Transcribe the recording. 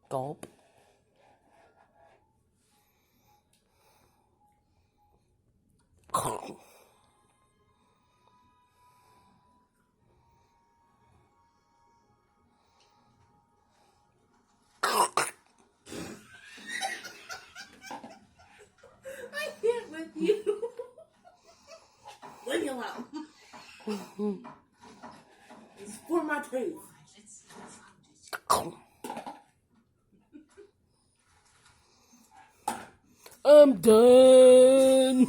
Gulp. I can't with you. Leave me alone. It's for my teeth. I'm done.